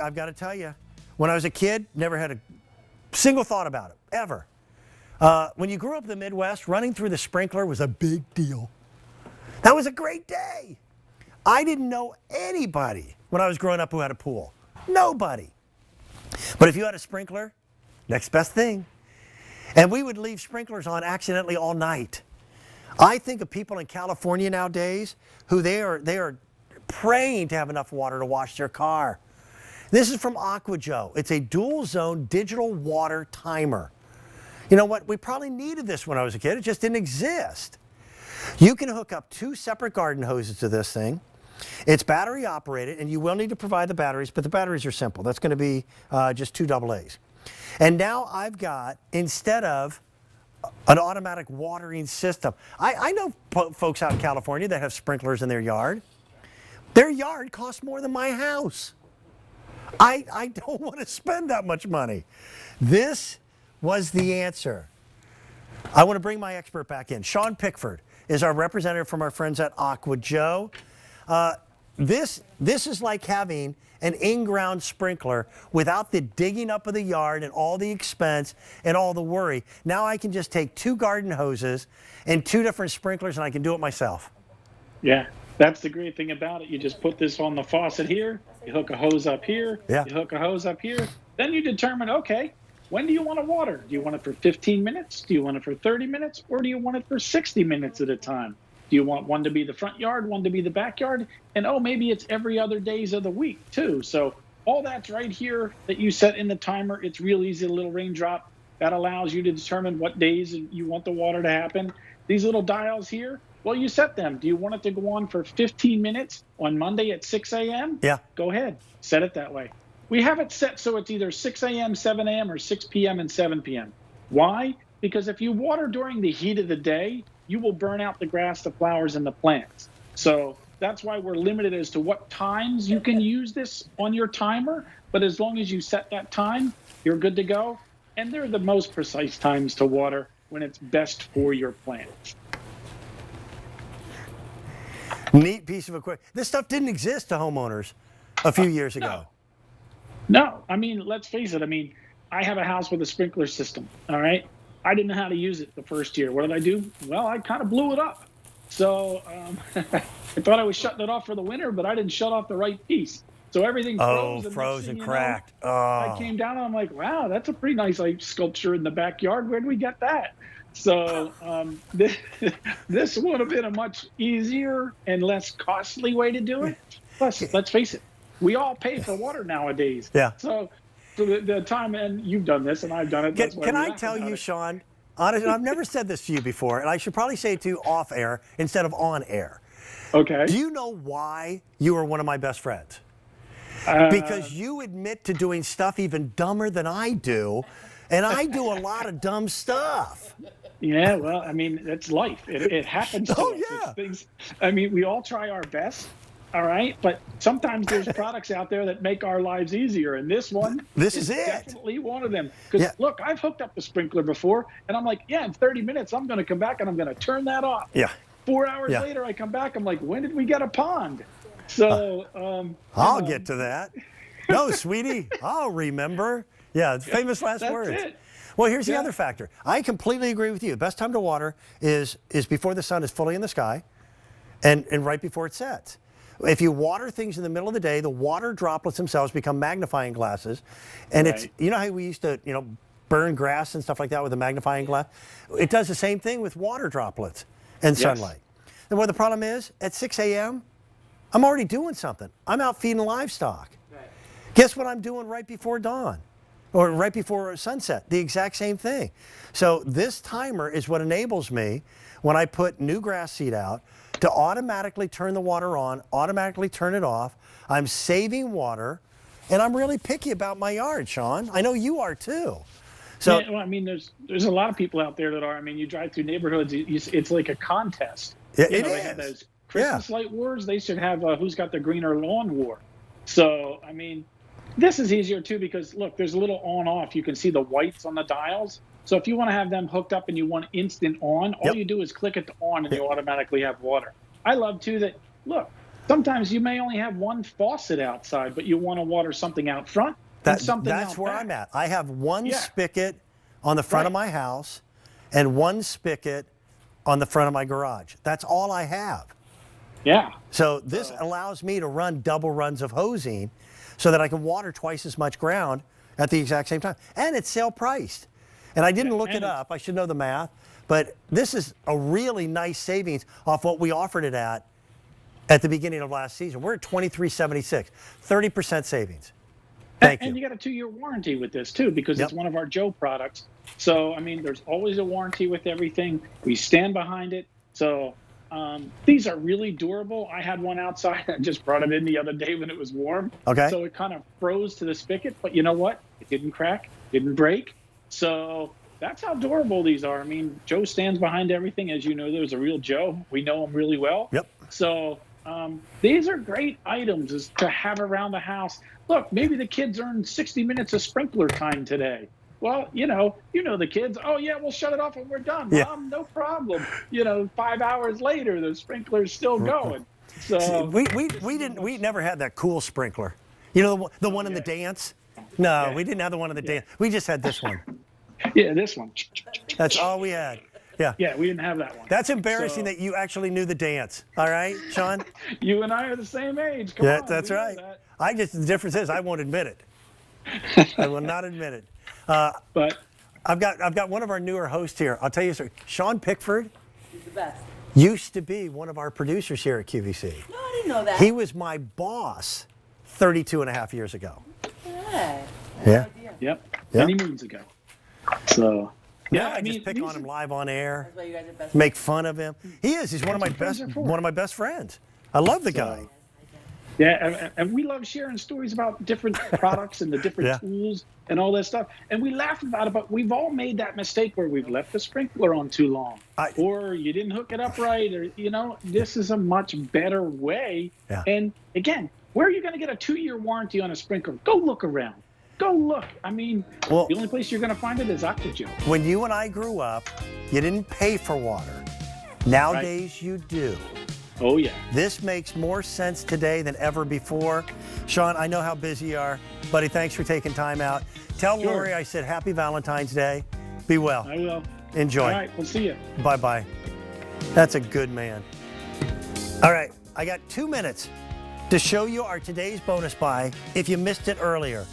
I've got to tell you, when I was a kid, never had a single thought about it, ever. When you grew up in the Midwest, running through the sprinkler was a big deal. That was a great day. I didn't know anybody when I was growing up who had a pool. Nobody. But if you had a sprinkler, next best thing. And we would leave sprinklers on accidentally all night. I think of people in California nowadays who they are praying to have enough water to wash their car. This is from Aqua Joe. It's a dual zone digital water timer. You know what? We probably needed this when I was a kid. It just didn't exist. You can hook up 2 separate garden hoses to this thing. It's battery operated, and you will need to provide the batteries, but the batteries are simple. That's going to be just 2 AA's. And now I've got, instead of an automatic watering system, I know folks out in California that have sprinklers in their yard. Their yard costs more than my house. I don't want to spend that much money. This was the answer. I want to bring my expert back in. Sean Pickford is our representative from our friends at Aqua Joe. This is like having an in-ground sprinkler without the digging up of the yard and all the expense and all the worry. Now I can just take 2 garden hoses and 2 different sprinklers and I can do it myself. Yeah, that's the great thing about it. You just put this on the faucet here, you hook a hose up here, Yeah. you hook a hose up here. Then you determine, okay, when do you want to water? Do you want it for 15 minutes? Do you want it for 30 minutes? Or do you want it for 60 minutes at a time? Do you want one to be the front yard, one to be the backyard? And oh, maybe it's every other days of the week too. So all that's right here that you set in the timer. It's real easy, a little raindrop. That allows you to determine what days you want the water to happen. These little dials here, well, you set them. Do you want it to go on for 15 minutes on Monday at 6 a.m.? Yeah. Go ahead, set it that way. We have it set so it's either 6 a.m., 7 a.m., or 6 p.m. and 7 p.m. Why? Because if you water during the heat of the day, you will burn out the grass, the flowers, and the plants. So that's why we're limited as to what times you can use this on your timer. But as long as you set that time, you're good to go. And they're the most precise times to water when it's best for your plants. Neat piece of equipment. This stuff didn't exist to homeowners a few years ago. No, I mean, let's face it. I mean, I have a house with a sprinkler system, all right? I didn't know how to use it the first year. What did I do? Well, I kind of blew it up. So I thought I was shutting it off for the winter, but I didn't shut off the right piece. So everything froze. Froze and cracked. I came down and I'm like, wow, that's a pretty nice sculpture in the backyard. Where did we get that? So this would have been a much easier and less costly way to do it. Plus, let's face it, we all pay for water nowadays. Yeah. So the time, and you've done this and I've done it. Can I tell you, Sean, honestly, I've never said this to you before, and I should probably say it to you off air instead of on air. Okay. Do you know why you are one of my best friends? Because you admit to doing stuff even dumber than I do, and I do a lot of dumb stuff. Yeah, well, I mean, that's life. It happens to us. Yeah. It's things. I mean, we all try our best, all right? But sometimes there's products out there that make our lives easier, and this one is definitely one of them. Because, look, I've hooked up the sprinkler before, and I'm like, yeah, in 30 minutes, I'm going to come back, and I'm going to turn that off. Yeah. 4 hours later, I come back, I'm like, when did we get a pond? So I'll get to that. No, sweetie, I'll remember. Yeah, it's famous last words. It. Well, here's the other factor. I completely agree with you. The best time to water is before the sun is fully in the sky and right before it sets. If you water things in the middle of the day, the water droplets themselves become magnifying glasses. And it's, you know how we used to, burn grass and stuff like that with a magnifying glass? It does the same thing with water droplets and sunlight. And what the problem is, at 6 a.m., I'm already doing something. I'm out feeding livestock. Right. Guess what I'm doing right before dawn? Or right before sunset, the exact same thing. So this timer is what enables me, when I put new grass seed out, to automatically turn the water on, automatically turn it off. I'm saving water, and I'm really picky about my yard, Sean. I know you are too. So, yeah, well, I mean, there's a lot of people out there that are. I mean, you drive through neighborhoods, it's like a contest. It They have those Christmas light wars. They should have who's got the greener lawn war. So, I mean, this is easier too because, look, there's a little on-off. You can see the whites on the dials. So if you want to have them hooked up and you want instant on, all you do is click it to on and you automatically have water. I love too that, look, sometimes you may only have one faucet outside, but you want to water something out front and something That's out where back. I'm at. I have one Yeah. spigot on the front of Right. my house and one spigot on the front of my garage. That's all I have. Yeah. So this allows me to run double runs of hosing so that I can water twice as much ground at the exact same time. And it's sale priced. And I didn't look it up. I should know the math. But this is a really nice savings off what we offered it at the beginning of last season. We're at $23.76, 30% savings. Thank And you. you got a 2-year warranty with this too, because Yep. it's one of our Joe products. So, I mean, there's always a warranty with everything. We stand behind it. So, these are really durable. I had one outside. I just brought it in the other day when it was warm. Okay. So it kind of froze to the spigot, but you know what? It didn't crack, didn't break. So that's how durable these are. I mean, Joe stands behind everything. As you know, there's a real Joe. We know him really well. Yep. So these are great items is to have around the house. Look, maybe the kids earned 60 minutes of sprinkler time today. Well, you know the kids. Oh yeah, we'll shut it off when we're done. Yeah. Mom, no problem. 5 hours later, the sprinkler's still going. So We never had that cool sprinkler. You know the one in the dance? No, Yeah. we didn't have the one in the dance. We just had this one. yeah, this one. That's all we had. Yeah. Yeah, we didn't have that one. That's embarrassing So- that you actually knew the dance. All right, Sean? You and I are the same age. Come Yeah, on, that's we know right. that. The difference is I won't admit it. I will not admit it. But I've got one of our newer hosts here. I'll tell you something. Sean Pickford He's the best. used to be one of our producers here at QVC. No, I didn't know that. He was my boss 32 and a half years ago. Yeah. Yeah. yep, Yeah. many moons ago. So Yeah, I I mean, just pick these on him are- live on air, That's why you guys are best. make fun of him. He is. He's one of my That's what friends best are for. one of my best friends. I love the guy. Yeah, and we love sharing stories about different products and the different Yeah. tools and all that stuff. And we laugh about it, but we've all made that mistake where we've left the sprinkler on too long, or you didn't hook it up right, or this is a much better way. Yeah. And again, where are you going to get a 2-year warranty on a sprinkler? Go look around. Go look. I mean, Well- the only place you're going to find it is Aqua Joe. When you and I grew up, you didn't pay for water. Nowadays you do. Oh yeah. This makes more sense today than ever before. Sean, I know how busy you are. Buddy, thanks for taking time out. Tell Sure. Lori I said happy Valentine's Day. Be well. I will. Enjoy. All right. We'll see you. Bye-bye. That's a good man. All right, I got 2 minutes to show you our today's bonus buy if you missed it earlier.